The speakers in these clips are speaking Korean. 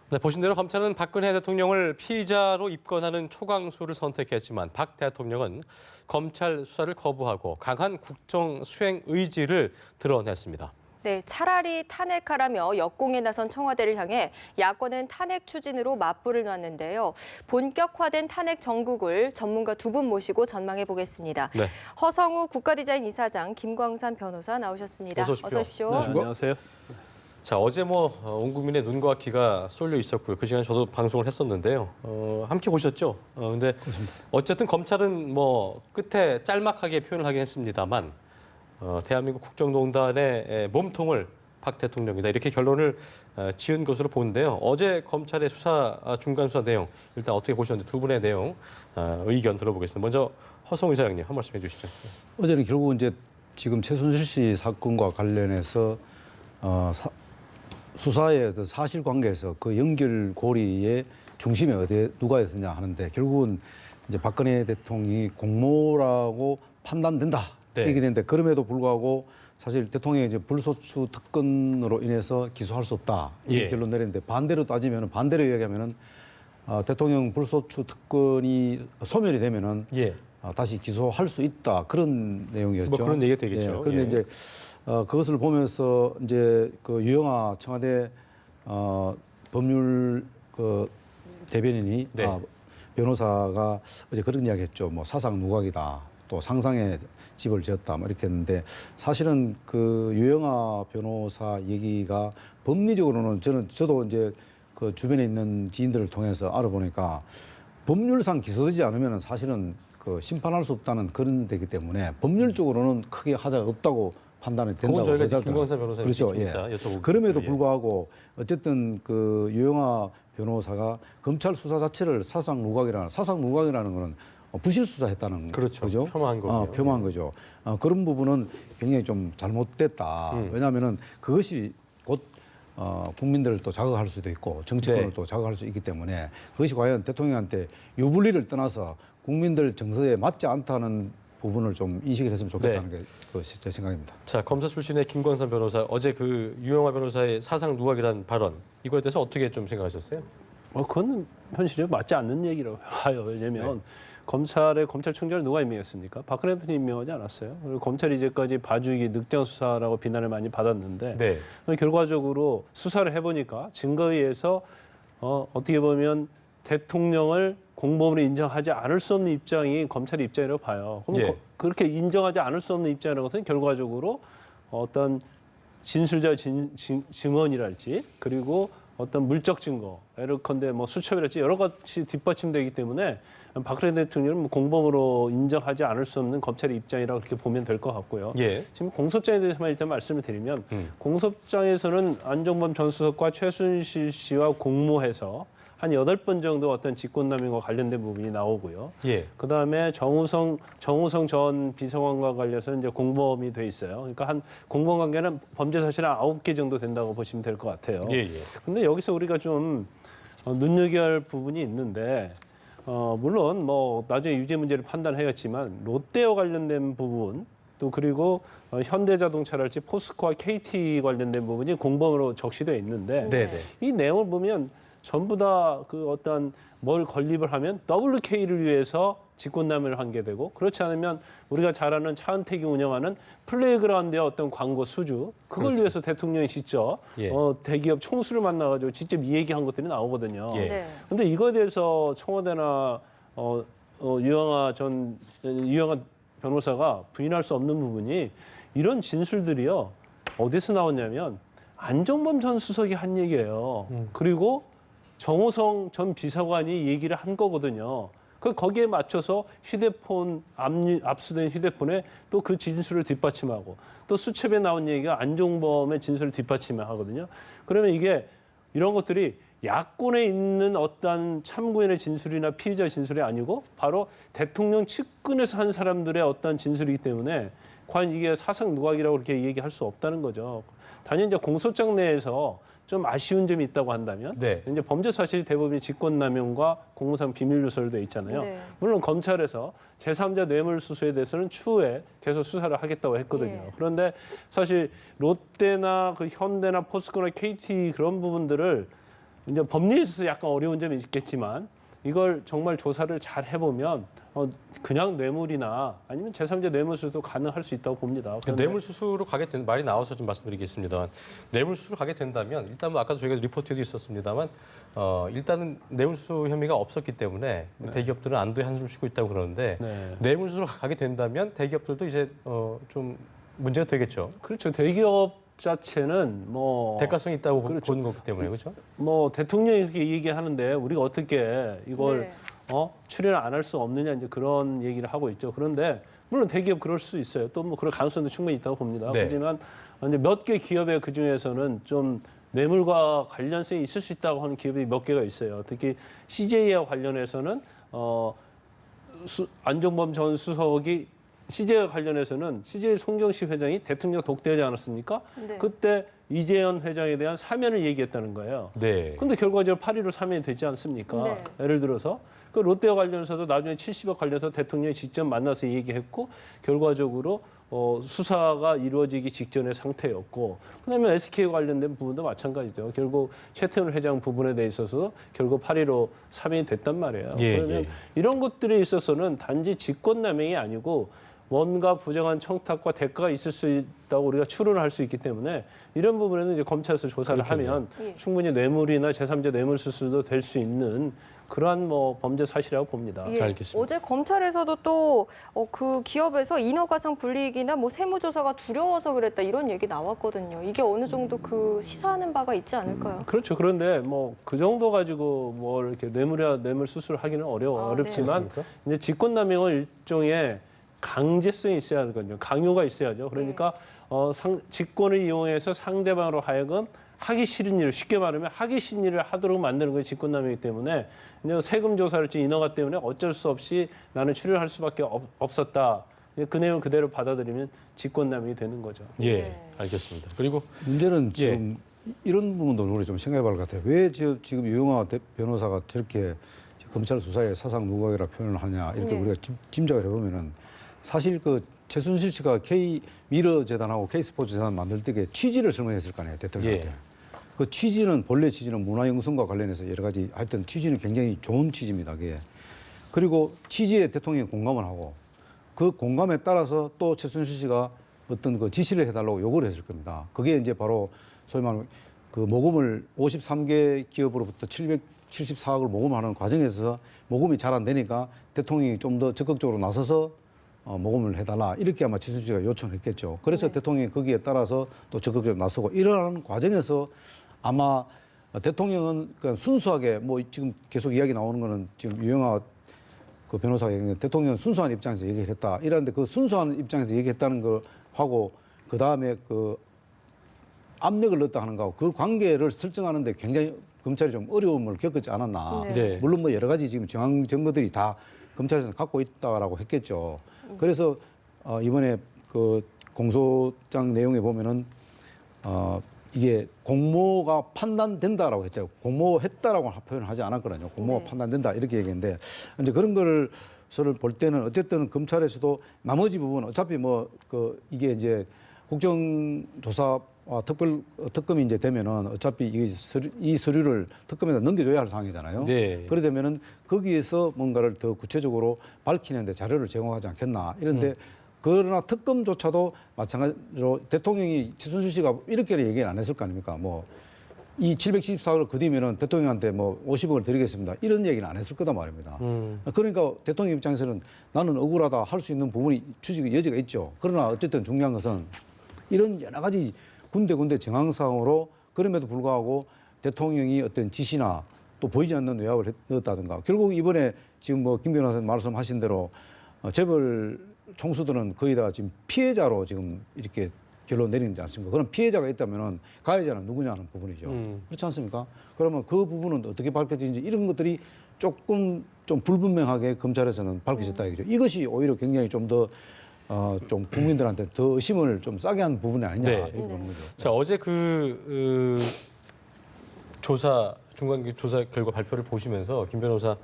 네, 보신 대로 검찰은 박근혜 대통령을 피의자로 입건하는 초강수를 선택했지만 박 대통령은 검찰 수사를 거부하고 강한 국정 수행 의지를 드러냈습니다. 네, 차라리 탄핵하라며 역공에 나선 청와대를 향해 야권은 탄핵 추진으로 맞불을 놨는데요. 본격화된 탄핵 정국을 전문가 두 분 모시고 전망해 보겠습니다. 네. 허성우 국가디자인 이사장, 김광산 변호사 나오셨습니다. 어서 오십시오. 어서 오십시오. 네, 안녕하세요. 자, 어제 온 국민의 눈과 귀가 쏠려 있었고요. 그 시간에 저도 방송을 했었는데요. 함께 보셨죠? 근데 어쨌든 검찰은 끝에 짤막하게 표현을 하긴 했습니다만 대한민국 국정농단의 몸통을 박 대통령이다 이렇게 결론을 지은 것으로 보는데요. 어제 검찰의 수사 중간 수사 내용 일단 어떻게 보셨는지 두 분의 내용 의견 들어보겠습니다. 먼저 허성우 이사장님 한 말씀 해주시죠. 어제는 결국 이제 지금 최순실 씨 사건과 관련해서 수사의 어떤 사실관계에서 그 연결고리의 중심에 어디에 누가 있었냐 하는데 결국은 이제 박근혜 대통령이 공모라고 판단된다. 네. 이렇게 되는데 그럼에도 불구하고 사실 대통령이 이제 불소추 특권으로 인해서 기소할 수 없다. 이렇게 예. 결론 내리는데 반대로 따지면은 반대로 이야기하면은 대통령 불소추 특권이 소멸이 되면은 예. 다시 기소할 수 있다 그런 내용이었죠. 뭐 그런 얘기가 되겠죠. 그런데 예. 이제 그것을 보면서 이제 그 유영아 청와대 법률 그 대변인이 네. 변호사가 어제 그런 이야기했죠. 뭐 사상 누각이다. 또 상상의 집을 지었다. 뭐 이렇게 했는데 사실은 그 유영아 변호사 얘기가 법리적으로는 저도 이제 그 주변에 있는 지인들을 통해서 알아보니까 법률상 기소되지 않으면 사실은 그 심판할 수 없다는 그런 데기 때문에 법률적으로는 크게 하자가 없다고 판단이 된다고 저희가 그러더라고요. 김광산 변호사님 그렇죠. 예. 여쭤보겠습니다. 그럼에도 예. 불구하고 어쨌든 그 유영아 변호사가 검찰 수사 자체를 사상 누각이라는 거는 부실 수사했다는 그렇죠. 거죠. 폄하한 거고요. 폄하한 거죠. 그런 부분은 굉장히 좀 잘못됐다. 왜냐하면은 그것이 곧 국민들을 또 자극할 수도 있고 정치권을 네. 또 자극할 수 있기 때문에 그것이 과연 대통령한테 유불리를 떠나서 국민들 정서에 맞지 않다는 부분을 좀 인식을 했으면 좋겠다는 게 제 생각입니다. 자, 검사 출신의 김광산 변호사 어제 그 유영아 변호사의 사상 누각이라는 발언 이거에 대해서 어떻게 좀 생각하셨어요? 그건 현실에 맞지 않는 얘기라고 봐요. 왜냐하면 검찰총장을 누가 임명했습니까? 박근혜 대통령이 임명하지 않았어요. 그리고 검찰이 이제까지 봐주기 늑장 수사라고 비난을 많이 받았는데 네. 결과적으로 수사를 해보니까 증거에 의해서 어떻게 보면 대통령을 공범으로 인정하지 않을 수 없는 입장이 검찰의 입장이라고 봐요. 그럼 예. 그렇게 인정하지 않을 수 없는 입장이라는 것은 결과적으로 어떤 진술자 증언이랄지 그리고 어떤 물적 증거, 예컨대 뭐 수첩이랄지 여러 가지 뒷받침되기 때문에 박근혜 대통령은 공범으로 인정하지 않을 수 없는 검찰의 입장이라고 그렇게 보면 될 것 같고요. 예. 지금 공소장에 대해서만 일단 말씀을 드리면 공소장에서는 안종범 전 수석과 최순실 씨와 공모해서 한 8번 정도 어떤 직권남용과 관련된 부분이 나오고요. 예. 그다음에 정우성 전 비서관과 관련해서 이제 공범이 돼 있어요. 그러니까 한 공범 관계는 범죄 사실은 9개 정도 된다고 보시면 될 것 같아요. 예, 예. 근데 여기서 우리가 좀 눈여겨야 할 부분이 있는데 물론 뭐 나중에 유죄 문제를 판단해야겠지만 롯데와 관련된 부분 또 그리고 현대자동차랄지 포스코와 KT 관련된 부분이 공범으로 적시되어 있는데 네, 네. 이 내용을 보면 전부 다 그 어떤 뭘 건립을 하면 WK를 위해서 직권남용을 한 게 되고 그렇지 않으면 우리가 잘 아는 차은택이 운영하는 플레이그라운드의 어떤 광고 수주 그걸 그렇죠. 위해서 대통령이 직접 예. 대기업 총수를 만나가지고 직접 이 얘기한 것들이 나오거든요. 예. 네. 근데 이거에 대해서 청와대나 유영아 변호사가 부인할 수 없는 부분이 이런 진술들이요 어디서 나왔냐면 안종범 전 수석이 한 얘기예요. 그리고 정호성 전 비서관이 얘기를 한 거거든요. 거기에 맞춰서 휴대폰 압수된 휴대폰에 또 그 진술을 뒷받침하고 또 수첩에 나온 얘기가 안종범의 진술을 뒷받침하거든요. 그러면 이게 이런 것들이 야권에 있는 어떤 참고인의 진술이나 피의자 진술이 아니고 바로 대통령 측근에서 한 사람들의 어떤 진술이기 때문에 과연 이게 사상 누각이라고 그렇게 얘기할 수 없다는 거죠. 단연 이제 공소장 내에서 좀 아쉬운 점이 있다고 한다면 네. 이제 범죄 사실이 대부분 직권남용과 공무상 비밀 누설로 돼 있잖아요. 네. 물론 검찰에서 제3자 뇌물수수에 대해서는 추후에 계속 수사를 하겠다고 했거든요. 예. 그런데 사실 롯데나 그 현대나 포스코나 KT 그런 부분들을 이제 법리에 있어서 약간 어려운 점이 있겠지만 이걸 정말 조사를 잘 해보면 그냥 뇌물이나 아니면 제3자 뇌물수도 가능할 수 있다고 봅니다. 그런데 뇌물수수로 가게 된 말이 나와서 좀 말씀드리겠습니다. 뇌물수수로 가게 된다면 일단 뭐 아까도 저희가 리포트에도 있었습니다만 일단은 뇌물수수 혐의가 없었기 때문에 대기업들은 안도의 한숨을 쉬고 있다고 그러는데 네. 뇌물수수로 가게 된다면 대기업들도 이제 좀 문제가 되겠죠. 그렇죠. 대기업 자체는 뭐 대가성이 있다고 그렇죠. 보는 거기 때문에 그렇죠. 뭐 대통령이 그렇게 얘기하는데 우리가 어떻게 이걸 네. 출연을 안 할 수 없느냐 이제 그런 얘기를 하고 있죠. 그런데 물론 대기업 그럴 수 있어요. 또 뭐 그럴 가능성도 충분히 있다고 봅니다. 네. 하지만 이제 몇 개 기업의 그 중에서는 좀 뇌물과 관련성이 있을 수 있다고 하는 기업이 몇 개가 있어요. 특히 CJ와 관련해서는 안종범 전 수석이 CJ와 관련해서는 CJ 송정식 회장이 대통령 독대하지 않았습니까? 네. 그때 이재현 회장에 대한 사면을 얘기했다는 거예요. 네. 근데 결과적으로 8.15 사면이 되지 않습니까? 네. 예를 들어서 그 롯데와 관련해서도 나중에 70억 관련해서 대통령이 직접 만나서 얘기했고 결과적으로 수사가 이루어지기 직전의 상태였고 그다음에 SK와 관련된 부분도 마찬가지죠. 결국 최태원 회장 부분에 대해 있어서 결국 8.15 사면이 됐단 말이에요. 예, 그러면 예. 이런 것들에 있어서는 단지 직권남용이 아니고 뭔가 부정한 청탁과 대가가 있을 수 있다고 우리가 추론을 할 수 있기 때문에 이런 부분에는 이제 검찰에서 조사를 그렇겠네요. 하면 예. 충분히 뇌물이나 제3자 뇌물 수수도 될 수 있는 그러한 뭐 범죄 사실이라고 봅니다. 예. 알겠습니다. 어제 검찰에서도 또 그 기업에서 인허가상 불이익이나 뭐 세무조사가 두려워서 그랬다 이런 얘기 나왔거든요. 이게 어느 정도 그 시사하는 바가 있지 않을까요? 그렇죠. 그런데 뭐 그 정도 가지고 뭐 이렇게 뇌물 수수를 하기는 어렵지만 그렇습니까? 이제 직권남용은 일종의 강제성이 있어야 하거든요. 강요가 있어야죠. 그러니까 직권을 이용해서 상대방으로 하여금 하기 싫은 일을 쉽게 말하면 하기 싫은 일을 하도록 만드는 게 직권남용이기 때문에 이제 세금 조사를 지금 인허가 때문에 어쩔 수 없이 나는 출연할 수밖에 없었다. 그 내용을 그대로 받아들이면 직권남용이 되는 거죠. 예, 네. 알겠습니다. 그리고 문제는 지금 이런 부분도 우리 좀 생각해 볼 것 같아요. 왜 지금 유영하 변호사가 저렇게 검찰 수사에 사상 누각이라 표현을 하냐 이렇게 네. 우리가 짐작을 해보면은 사실 그 최순실 씨가 K 미러 재단하고 K 스포츠 재단 만들 때 취지를 설명했을 거 아니에요, 대통령한테. 예. 그 취지는 본래 취지는 문화영성과 관련해서 여러 가지 하여튼 취지는 굉장히 좋은 취지입니다. 그게. 그리고 취지에 대통령이 공감을 하고 그 공감에 따라서 또 최순실 씨가 어떤 그 지시를 해달라고 요구를 했을 겁니다. 그게 이제 바로 소위 말하는 그 모금을 53개 기업으로부터 774억을 모금하는 과정에서 모금이 잘 안 되니까 대통령이 좀 더 적극적으로 나서서 모금을 해달라 이렇게 아마 최순실 씨가 요청했겠죠. 그래서 대통령이 거기에 따라서 또 적극적으로 나서고 이러한 과정에서 아마 대통령은 그냥 순수하게 뭐 지금 계속 이야기 나오는 거는 지금 유영하 그 변호사가 얘기한 대통령은 순수한 입장에서 얘기를 했다. 이러는데 그 순수한 입장에서 얘기했다는 거 하고 그 다음에 그 압력을 넣었다 하는 거하고 그 관계를 설정하는데 굉장히 검찰이 좀 어려움을 겪었지 않았나. 네. 네. 물론 뭐 여러 가지 지금 정황 증거들이 다 검찰에서 갖고 있다라고 했겠죠. 그래서 이번에 그 공소장 내용에 보면은 이게 공모가 판단된다라고 했죠. 공모했다라고 표현을 하지 않았거든요. 공모가 네. 판단된다 이렇게 얘기했는데 이제 그런 거를 볼 때는 어쨌든 검찰에서도 나머지 부분 어차피 뭐 그 이게 이제 국정조사와 특검이 이제 되면은 어차피 이 서류를 특검에다 넘겨줘야 할 상황이잖아요. 네. 그래 되면은 거기에서 뭔가를 더 구체적으로 밝히는데 자료를 제공하지 않겠나 이런데 그러나 특검조차도 마찬가지로 대통령이 최순실 씨가 이렇게 얘기를 안 했을 거 아닙니까? 뭐 이 774억을 거두면은 대통령한테 뭐 50억을 드리겠습니다. 이런 얘기는 안 했을 거다 말입니다. 그러니까 대통령 입장에서는 나는 억울하다 할 수 있는 부분이 추측의 여지가 있죠. 그러나 어쨌든 중요한 것은 이런 여러 가지 군데군데 정황상으로 그럼에도 불구하고 대통령이 어떤 지시나 또 보이지 않는 외압을 넣었다든가 결국 이번에 지금 뭐 김 변호사님 말씀하신 대로 재벌 총수들은 거의 다 지금 피해자로 지금 이렇게 결론 내리지 않습니까? 그럼 피해자가 있다면은 가해자는 누구냐는 부분이죠. 그렇지 않습니까? 그러면 그 부분은 어떻게 밝혀지는지 이런 것들이 조금 좀 불분명하게 검찰에서는 밝혀졌다 이거죠. 이것이 오히려 굉장히 좀 더 좀 국민들한테 더 의심을 좀 싸게 한 부분이 아니냐 네. 이렇게 보는 거죠. 자, 어제 중간 조사 결과 발표를 보시면서 김 변호사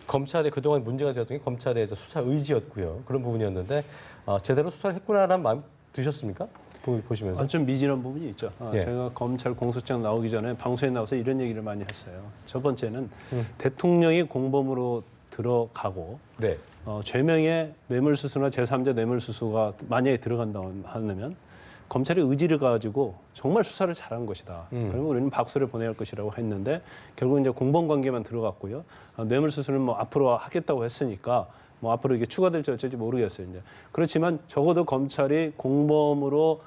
검찰의 그동안 문제가 되었던 게 검찰의 수사 의지였고요. 그런 부분이었는데 제대로 수사를 했구나라는 마음 드셨습니까? 보시면서. 좀 미진한 부분이 있죠. 예. 제가 검찰 공소장 나오기 전에 방송에 나와서 이런 얘기를 많이 했어요. 첫 번째는 대통령이 공범으로 들어가고 네. 죄명의 뇌물수수나 제3자 뇌물수수가 만약에 들어간다고 하면 검찰의 의지를 가지고 정말 수사를 잘한 것이다. 그러면 우리는 박수를 보내야 할 것이라고 했는데 결국 이제 공범 관계만 들어갔고요. 뇌물수수는 뭐 앞으로 하겠다고 했으니까 뭐 앞으로 이게 추가될지 어쩔지 모르겠어요. 이제 그렇지만 적어도 검찰이 공범으로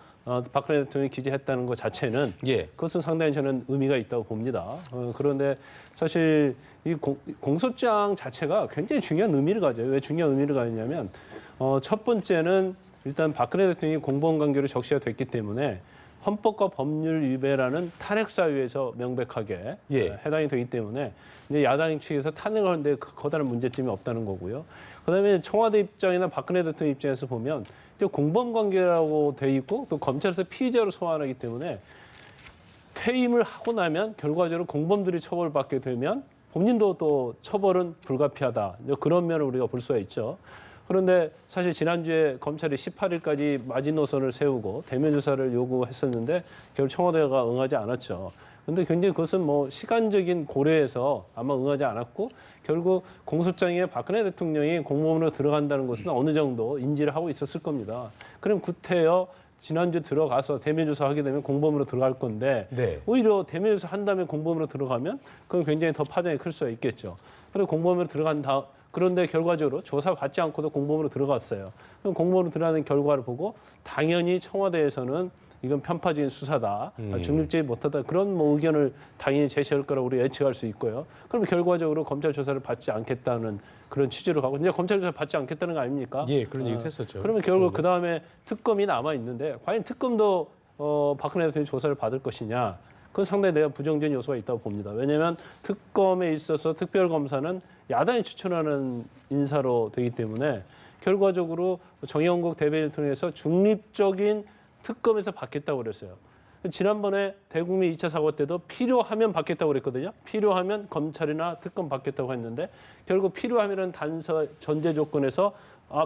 박근혜 대통령이 기재했다는 것 자체는 예. 그것은 상당히 저는 의미가 있다고 봅니다. 그런데 사실 이 공소장 자체가 굉장히 중요한 의미를 가져요. 왜 중요한 의미를 가지냐면 첫 번째는 일단 박근혜 대통령이 공범 관계로 적시가 됐기 때문에 헌법과 법률 위배라는 탄핵 사유에서 명백하게 예. 해당이 되기 때문에 이제 야당 측에서 탄핵을 하는데 그 커다란 문제점이 없다는 거고요. 그다음에 청와대 입장이나 박근혜 대통령 입장에서 보면 이제 공범 관계라고 돼 있고 또 검찰에서 피의자로 소환하기 때문에 퇴임을 하고 나면 결과적으로 공범들이 처벌받게 되면 본인도 또 처벌은 불가피하다. 그런 면을 우리가 볼 수가 있죠. 그런데 사실 지난주에 검찰이 18일까지 마지노선을 세우고 대면 조사를 요구했었는데 결국 청와대가 응하지 않았죠. 근데 굉장히 그것은 뭐 시간적인 고려에서 아마 응하지 않았고 결국 공소장에 박근혜 대통령이 공범으로 들어간다는 것은 어느 정도 인지를 하고 있었을 겁니다. 그럼 구태여 지난주 들어가서 대면 조사하게 되면 공범으로 들어갈 건데 네. 오히려 대면 조사 한 다음에 공범으로 들어가면 그건 굉장히 더 파장이 클 수가 있겠죠. 그리고 공범으로 들어간 다음 그런데 결과적으로 조사받지 않고도 공범으로 들어갔어요. 그럼 공범으로 들어가는 결과를 보고 당연히 청와대에서는 이건 편파적인 수사다, 중립적이 못하다 그런 뭐 의견을 당연히 제시할 거라고 우리 예측할 수 있고요. 그러면 결과적으로 검찰 조사를 받지 않겠다는 그런 취지로 가고 이제 검찰 조사 받지 않겠다는 거 아닙니까? 예, 그런 얘기도 했었죠. 그러면 결국 그 다음에 특검이 남아 있는데 과연 특검도 박근혜 대통령이 조사를 받을 것이냐? 그건 상당히 내가 부정적인 요소가 있다고 봅니다. 왜냐하면 특검에 있어서 특별검사는 야당이 추천하는 인사로 되기 때문에 결과적으로 정영국 대변인을 통해서 중립적인 특검에서 받겠다고 그랬어요. 지난번에 대국민 2차 사고 때도 필요하면 받겠다고 그랬거든요. 필요하면 검찰이나 특검 받겠다고 했는데 결국 필요하면은 단서 전제 조건에서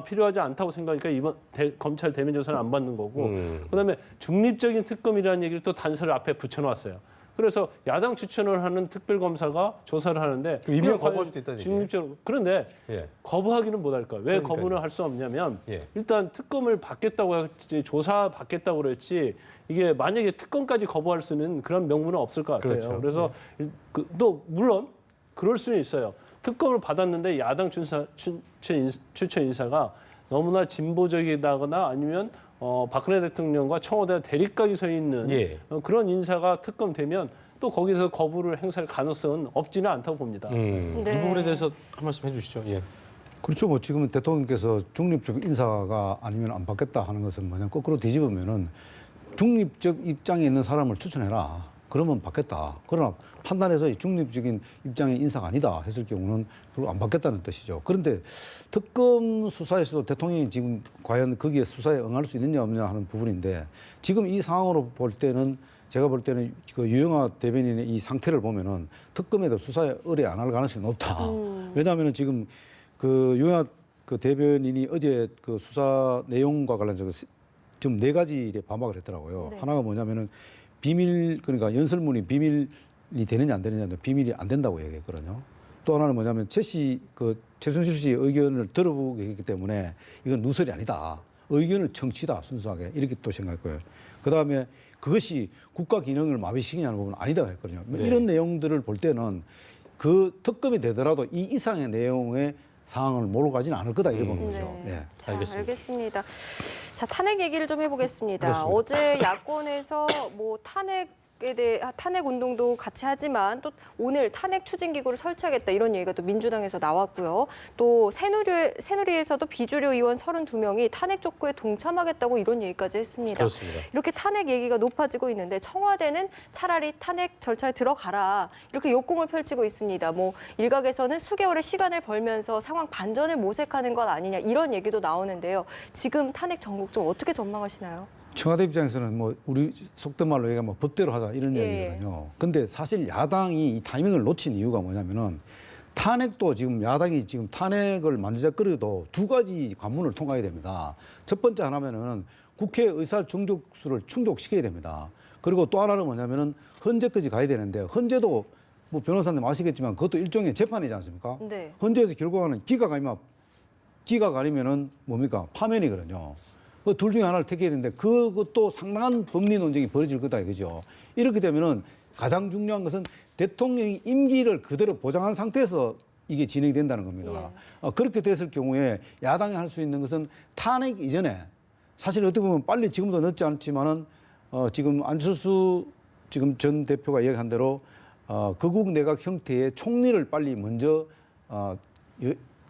필요하지 않다고 생각하니까 이번 검찰 대면 조사는 안 받는 거고 그다음에 중립적인 특검이라는 얘기를 또 단서를 앞에 붙여놨어요. 그래서 야당 추천을 하는 특별검사가 조사를 하는데 임명 거부할 수도 있다는 얘기예요. 중립적으로 그런데 예. 거부하기는 못할까? 왜 그러니까요. 거부를 할 수 없냐면 예. 일단 특검을 받겠다고 했지 조사 받겠다고 그랬지 이게 만약에 특검까지 거부할 수는 그런 명분은 없을 것 같아요. 그렇죠. 그래서 또 물론 그럴 수는 있어요. 특검을 받았는데 야당 추천 인사가 너무나 진보적이다거나 아니면 박근혜 대통령과 청와대 대립각이 서 있는 예. 그런 인사가 특검되면 또 거기서 거부를 행사할 가능성은 없지는 않다고 봅니다. 네. 이 부분에 대해서 한 말씀 해주시죠. 예. 그렇죠. 뭐 지금은 대통령께서 중립적 인사가 아니면 안 받겠다 하는 것은 뭐냐 거꾸로 뒤집으면은 중립적 입장에 있는 사람을 추천해라. 그러면 받겠다. 그러나 판단해서 중립적인 입장의 인사가 아니다 했을 경우는 별로 안 받겠다는 뜻이죠. 그런데 특검 수사에서도 대통령이 지금 과연 거기에 수사에 응할 수 있느냐 없느냐 하는 부분인데 지금 이 상황으로 볼 때는 제가 볼 때는 그 유영하 대변인의 이 상태를 보면은 특검에도 수사에 의뢰 안 할 가능성이 높다. 왜냐하면은 지금 그 유영하 그 대변인이 어제 그 수사 내용과 관련해서 지금 4가지에 반박을 했더라고요. 네. 하나가 뭐냐면은 비밀 그러니까 연설문이 비밀이 되느냐 안 되느냐 비밀이 안 된다고 얘기했거든요. 또 하나는 뭐냐면 최순실 씨의 의견을 들어보게 했기 때문에 이건 누설이 아니다. 의견을 청취다 순수하게 이렇게 또 생각했고요. 그다음에 그것이 국가 기능을 마비시키냐는 부분은 아니다 했거든요. 네. 이런 내용들을 볼 때는 그 특검이 되더라도 이 이상의 내용의 상황을 몰고 가지는 않을 거다 이런 거죠. 네. 예. 자, 알겠습니다. 알겠습니다. 자, 탄핵 얘기를 좀 해보겠습니다. 그렇습니다. 어제 야권에서 뭐 탄핵에 대해 탄핵 운동도 같이 하지만 또 오늘 탄핵 추진 기구를 설치하겠다 이런 얘기가 또 민주당에서 나왔고요. 또 새누리에서도 비주류 의원 32명이 탄핵 촉구에 동참하겠다고 이런 얘기까지 했습니다. 그렇습니다. 이렇게 탄핵 얘기가 높아지고 있는데 청와대는 차라리 탄핵 절차에 들어가라 이렇게 역공을 펼치고 있습니다. 뭐 일각에서는 수개월의 시간을 벌면서 상황 반전을 모색하는 것 아니냐 이런 얘기도 나오는데요. 지금 탄핵 전국 좀 어떻게 전망하시나요? 청와대 입장에서는 뭐 우리 속된 말로 얘기하면 뭐 법대로 하자 이런 예. 얘기거든요. 근데 사실 야당이 이 타이밍을 놓친 이유가 뭐냐면은 탄핵도 지금 야당이 지금 탄핵을 만지작거려도 2가지 관문을 통과해야 됩니다. 첫 번째 하나면은 국회 의사 중득수를 충족시켜야 됩니다. 그리고 또 하나는 뭐냐면은 헌재까지 가야 되는데 헌재도 뭐 변호사님 아시겠지만 그것도 일종의 재판이지 않습니까? 네. 헌재에서 결국은 기각 아니면은 뭡니까? 파면이거든요. 그 둘 중에 하나를 택해야 되는데 그것도 상당한 법리 논쟁이 벌어질 거다 이거죠. 이렇게 되면은 가장 중요한 것은 대통령이 임기를 그대로 보장한 상태에서 이게 진행이 된다는 겁니다. 그렇게 됐을 경우에 야당이 할 수 있는 것은 탄핵 이전에 사실 어떻게 보면 빨리 지금도 늦지 않지만은 지금 안철수 지금 전 대표가 얘기한 대로 극우 내각 형태의 총리를 빨리 먼저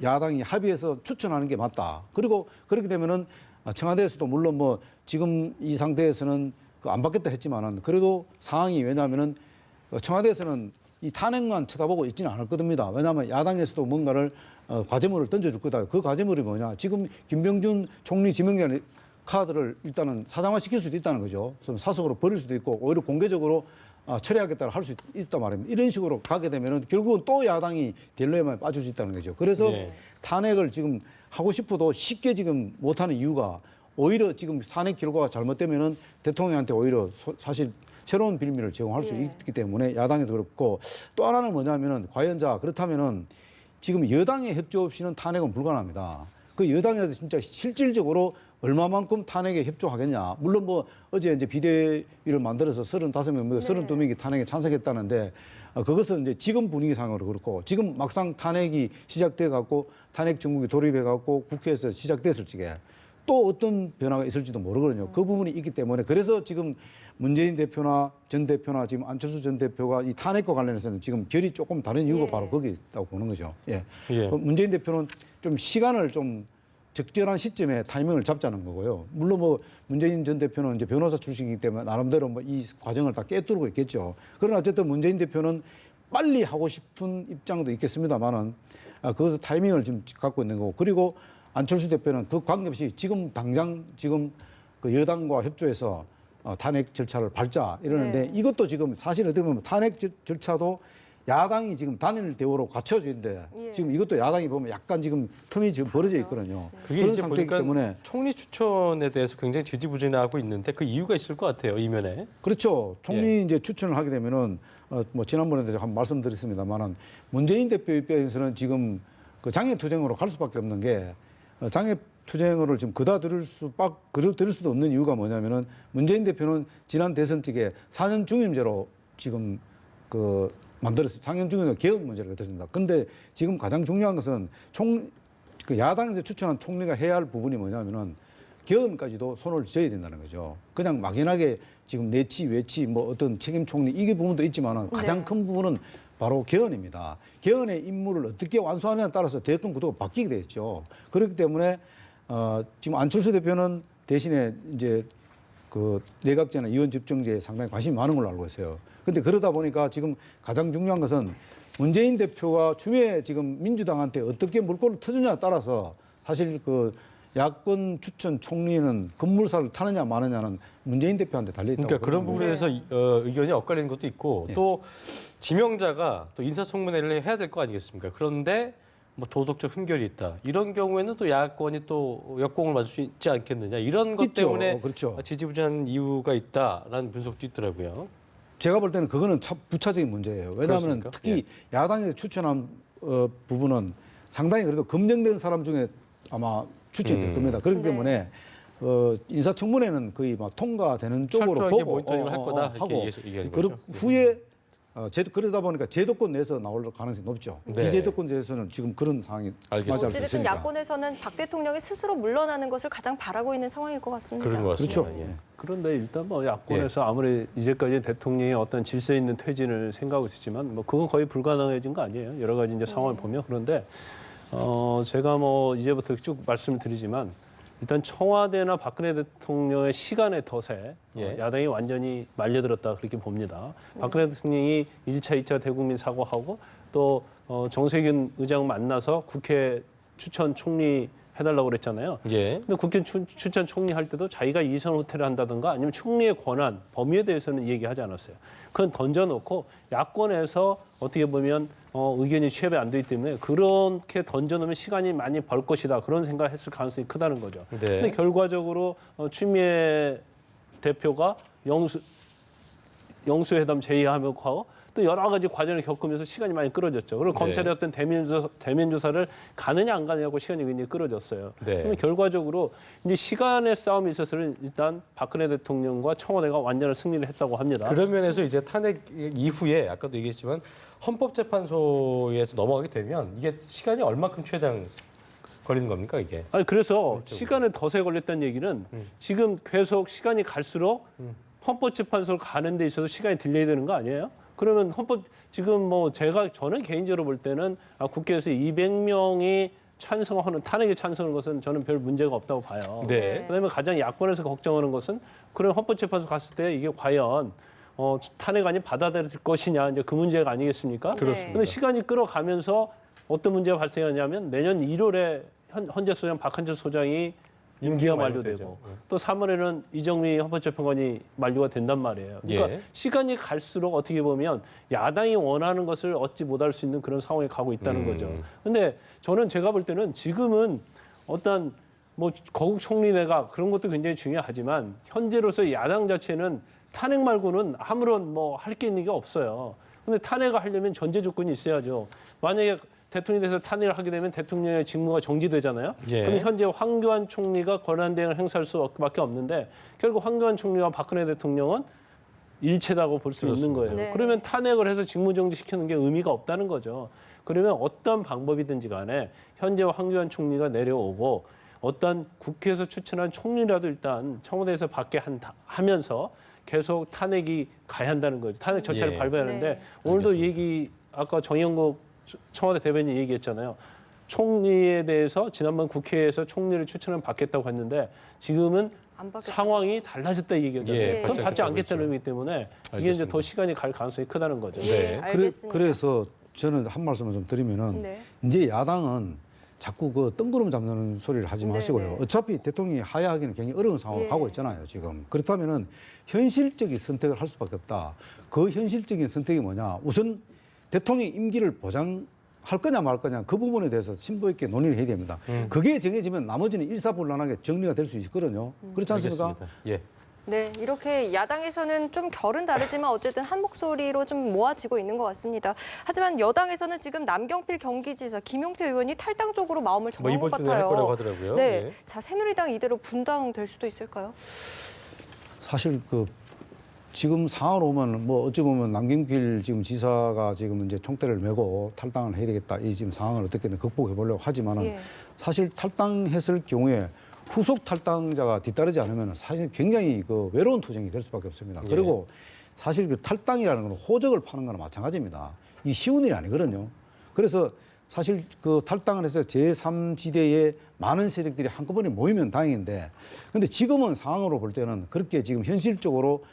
야당이 합의해서 추천하는 게 맞다. 그리고 그렇게 되면은 청와대에서도 물론 뭐 지금 이 상태에서는 안 받겠다 했지만은 그래도 상황이 왜냐하면은 청와대에서는 이 탄핵만 쳐다보고 있지는 않을 겁니다. 왜냐하면 야당에서도 뭔가를 과제물을 던져줄 거다. 그 과제물이 뭐냐? 지금 김병준 총리 지명자 카드를 일단은 사장화시킬 수도 있다는 거죠. 사석으로 버릴 수도 있고 오히려 공개적으로 처리하겠다고 할 수 있단 말입니다. 이런 식으로 가게 되면은 결국은 또 야당이 딜레마에 빠질 수 있다는 거죠. 그래서 네. 탄핵을 지금 하고 싶어도 쉽게 지금 못하는 이유가 오히려 지금 탄핵 결과가 잘못되면은 대통령한테 오히려 사실 새로운 빌미를 제공할 수 있기 때문에 야당에도 그렇고 또 하나는 뭐냐면은 과연 그렇다면은 지금 여당의 협조 없이는 탄핵은 불가능합니다. 그 여당에서 진짜 실질적으로 얼마만큼 탄핵에 협조하겠냐. 물론 뭐 어제 이제 비대위를 만들어서 35명, 32명이 탄핵에 찬성했다는데 그것은 이제 지금 분위기상으로 그렇고 지금 막상 탄핵이 시작돼 갖고 탄핵 정국이 돌입해 갖고 국회에서 시작됐을 적에 또 어떤 변화가 있을지도 모르거든요. 그 부분이 있기 때문에 그래서 지금 문재인 대표나 전 대표나 지금 안철수 전 대표가 이 탄핵과 관련해서는 지금 결이 조금 다른 이유가 바로 거기에 있다고 보는 거죠. 예. 문재인 대표는 좀 시간을 좀 적절한 시점에 타이밍을 잡자는 거고요. 물론 뭐 문재인 전 대표는 이제 변호사 출신이기 때문에 나름대로 뭐 이 과정을 다 꿰뚫고 있겠죠. 그러나 어쨌든 문재인 대표는 빨리 하고 싶은 입장도 있겠습니다만은 그것을 타이밍을 지금 갖고 있는 거고 그리고 안철수 대표는 그 관계없이 지금 당장 지금 그 여당과 협조해서 탄핵 절차를 밟자 이러는데 이것도 지금 사실 어떻게 보면 탄핵 절차도 야당이 지금 단일 대우로 갖춰주는데 지금 이것도 야당이 보면 약간 지금 틈이 지금 벌어져 있거든요. 그게 그런 이제 상태이기 보니까 때문에 총리 추천에 대해서 굉장히 지지부진하고 있는데 그 이유가 있을 것 같아요. 이면에. 그렇죠. 총리 이제 추천을 하게 되면은 뭐 지난번에도 한번 말씀드렸습니다만은 문재인 대표 입장에서는 지금 그 장애투쟁으로 갈 수밖에 없는 게 장애투쟁으를 지금 들을 수도 없는 이유가 뭐냐면은 문재인 대표는 지난 대선 측에 4년 중임제로 지금 만들었어요. 4년 중임제 개헌 문제를 거쳤습니다. 근데 지금 가장 중요한 것은 야당에서 추천한 총리가 해야 할 부분이 뭐냐면은 개헌까지도 손을 쥐어야 된다는 거죠. 그냥 막연하게 지금 내치, 외치, 뭐 어떤 책임 총리 이게 부분도 있지만은 가장 큰 부분은 바로 개헌입니다. 개헌의 임무를 어떻게 완수하느냐에 따라서 대통령 구도가 바뀌게 되죠. 그렇기 때문에 지금 안철수 대표는 대신에 이제 그 내각제나 이원 집정제에 상당히 관심이 많은 걸로 알고 있어요. 근데 그러다 보니까 지금 가장 중요한 것은 문재인 대표가 추후에 지금 민주당한테 어떻게 물꼬를 터주냐에 따라서 사실 그 야권 추천 총리는 급물살을 타느냐 마느냐는 문재인 대표한테 달려있다고. 그러니까 그런 부분에 대해서 의견이 엇갈리는 것도 있고 또 지명자가 또 인사청문회를 해야 될 거 아니겠습니까? 그런데 뭐 도덕적 흠결이 있다. 이런 경우에는 또 야권이 또 역공을 맞을 수 있지 않겠느냐. 이런 것 있죠. 때문에 그렇죠. 지지부진한 이유가 있다라는 분석도 있더라고요. 제가 볼 때는 그거는 참 부차적인 문제예요. 왜냐하면 그렇습니까? 특히 야당에서 추천한 부분은 상당히 그래도 검증된 사람 중에 아마 추천이 될 겁니다. 그렇기 때문에 인사청문회는 거의 막 통과되는 쪽으로 철저하게 보고 모니터링을 할 거다 이렇게 하고 얘기하는 거죠. 후에 그러다 보니까 제도권 내에서 나올 가능성이 높죠. 네. 비제도권 내에서는 지금 그런 상황이 알겠습니다. 맞지 어쨌든 않습니까? 야권에서는 박 대통령이 스스로 물러나는 것을 가장 바라고 있는 상황일 것 같습니다. 그런 것 같습니다. 그렇죠. 예. 그런데 일단 뭐 야권에서 아무리 이제까지 대통령이 어떤 질서 있는 퇴진을 생각하고 있었지만 뭐 그건 거의 불가능해진 거 아니에요. 여러 가지 이제 상황을 보면 그런데 제가 뭐 이제부터 쭉 말씀을 드리지만 일단 청와대나 박근혜 대통령의 시간의 덫에 야당이 완전히 말려들었다 그렇게 봅니다. 박근혜 대통령이 1차, 2차 대국민 사과하고 또 정세균 의장 만나서 국회 추천 총리 해달라고 그랬잖아요. 예. 근데 국회 추천 총리 할 때도 자기가 이선 후퇴를 한다든가 아니면 총리의 권한, 범위에 대해서는 얘기하지 않았어요. 그건 던져놓고 야권에서 어떻게 보면 의견이 취합이 안 되기 때문에 그렇게 던져놓으면 시간이 많이 벌 것이다. 그런 생각을 했을 가능성이 크다는 거죠. 네. 근데 결과적으로 추미애 대표가 영수회담 제의하고 또 여러 가지 과정을 겪으면서 시간이 많이 끌어졌죠. 그리고 네. 검찰이 어떤 대면 조사를 가느냐 안 가느냐고 시간이 굉장히 끌어졌어요. 네. 그러면 결과적으로 이제 시간의 싸움에 있어서는 일단 박근혜 대통령과 청와대가 완전한 승리를 했다고 합니다. 그런 면에서 이제 탄핵 이후에 아까도 얘기했지만 헌법재판소에서 넘어가게 되면 이게 시간이 얼마큼 최장 걸리는 겁니까 이게? 아니 그래서 시간에 덧세 걸렸다는 얘기는 지금 계속 시간이 갈수록 헌법재판소를 가는 데 있어서 시간이 딜레이 되는 거 아니에요? 그러면 지금 뭐 저는 개인적으로 볼 때는 국회에서 200명이 찬성하는 탄핵에 찬성하는 것은 저는 별 문제가 없다고 봐요. 네. 그다음에 가장 야권에서 걱정하는 것은 그런 헌법재판소 갔을 때 이게 과연 탄핵안이 받아들일 것이냐 이제 그 문제가 아니겠습니까? 그렇습니다. 그런데 시간이 끌어가면서 어떤 문제가 발생하냐면 내년 1월에 현재 소장 박한철 소장이 임기가 만료되고 또 3월에는 이정미 헌법재판관이 만료가 된단 말이에요. 그러니까 예. 시간이 갈수록 어떻게 보면 야당이 원하는 것을 얻지 못할 수 있는 그런 상황에 가고 있다는 거죠. 근데 저는 제가 볼 때는 지금은 어떤 뭐 거국 총리내가 그런 것도 굉장히 중요하지만 현재로서 야당 자체는 탄핵 말고는 아무런 뭐 할 게 있는 게 없어요. 근데 탄핵을 하려면 전제 조건이 있어야죠. 만약에 대통령이 돼서 탄핵을 하게 되면 대통령의 직무가 정지되잖아요. 예. 그럼 현재 황교안 총리가 권한대행을 행사할 수밖에 없는데 결국 황교안 총리와 박근혜 대통령은 일체다고 볼 수 있는 거예요. 네. 그러면 탄핵을 해서 직무정지시키는 게 의미가 없다는 거죠. 그러면 어떤 방법이든지 간에 현재 황교안 총리가 내려오고 어떤 국회에서 추천한 총리라도 일단 청와대에서 받게 하면서 계속 탄핵이 가야 한다는 거죠. 탄핵 절차를 예. 밟아야 하는데 네. 오늘도 알겠습니다. 아까 정영국 청와대 대변인이 얘기했잖아요. 총리에 대해서 지난번 국회에서 총리를 추천을 받겠다고 했는데 지금은 안 받겠다. 상황이 달라졌다 이 얘기잖아요. 예, 그럼 받지 않겠다는 그렇죠. 의미 때문에 이게 이제 알겠습니다. 더 시간이 갈 가능성이 크다는 거죠. 네. 알겠습니다. 그래서 저는 한 말씀을 좀 드리면은 네. 이제 야당은 자꾸 그 뜬구름 잡는 소리를 하지 네, 마시고요. 네. 어차피 대통령이 하야하기는 굉장히 어려운 상황을 예. 가고 있잖아요, 지금. 그렇다면은 현실적인 선택을 할 수밖에 없다. 그 현실적인 선택이 뭐냐? 우선 대통령 임기를 보장할 거냐 말 거냐 그 부분에 대해서 심도 있게 논의를 해야 됩니다. 그게 정해지면 나머지는 일사불란하게 정리가 될 수 있거든요. 그렇지 않습니까? 알겠습니다. 예. 네, 이렇게 야당에서는 좀 결은 다르지만 어쨌든 한 목소리로 좀 모아지고 있는 것 같습니다. 하지만 여당에서는 지금 남경필 경기지사 김용태 의원이 탈당 쪽으로 마음을 뭐 정한 이번 것 주에 할 같아요. 거라고 하더라고요. 네, 예. 자 새누리당 이대로 분당될 수도 있을까요? 사실 그 지금 상황으로 보면 뭐 어찌 보면 남경필 지금 지사가 지금 이제 총대를 메고 탈당을 해야 되겠다 이 지금 상황을 어떻게든 극복해 보려고 하지만은 예. 사실 탈당했을 경우에 후속 탈당자가 뒤따르지 않으면 사실 굉장히 그 외로운 투쟁이 될 수밖에 없습니다. 예. 그리고 사실 그 탈당이라는 건 호적을 파는 거나 마찬가지입니다. 이 쉬운 일이 아니거든요. 그래서 사실 그 탈당을 해서 제3지대에 많은 세력들이 한꺼번에 모이면 다행인데 근데 지금은 상황으로 볼 때는 그렇게 지금 현실적으로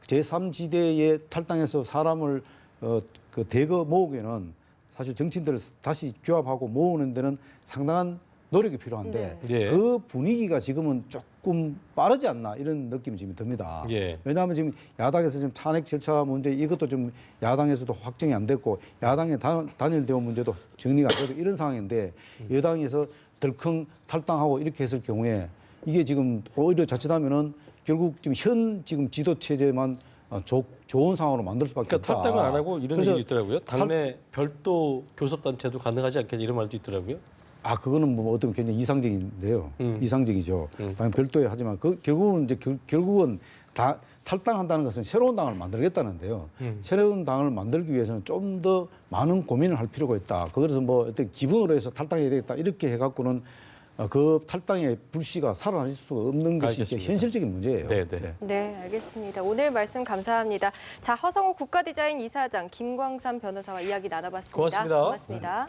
제3지대에 탈당해서 사람을 그 대거 모으기에는 사실 정치인들을 다시 규합하고 모으는 데는 상당한 노력이 필요한데 네. 예. 그 분위기가 지금은 조금 빠르지 않나 이런 느낌이 지금 듭니다. 예. 왜냐하면 지금 야당에서 지금 탄핵 절차 문제 이것도 좀 야당에서도 확정이 안 됐고 야당의 단일 대우 문제도 정리가 안 되고 이런 상황인데 여당에서 덜컹 탈당하고 이렇게 했을 경우에 이게 지금 오히려 자칫하면은 결국 지금 지금 지도 체제만 좋은 상황으로 만들 수밖에 그러니까 없다. 탈당을 안 하고 이런 그래서 얘기 있더라고요. 당내 별도 교섭단체도 가능하지 않겠냐 이런 말도 있더라고요. 그거는 뭐 어떤 굉장히 이상적인데요. 이상적이죠. 당연 별도에 하지만 결국은 다 탈당한다는 것은 새로운 당을 만들겠다는데요. 새로운 당을 만들기 위해서는 좀 더 많은 고민을 할 필요가 있다. 그래서 뭐 어떤 기분으로 해서 탈당해야 되겠다 이렇게 해갖고는 그 탈당의 불씨가 살아날 수가 없는 것이 이제 알겠습니다. 현실적인 문제예요. 네, 네. 네, 알겠습니다. 오늘 말씀 감사합니다. 자, 허성호 국가디자인 이사장, 김광삼 변호사와 이야기 나눠봤습니다. 고맙습니다. 고맙습니다.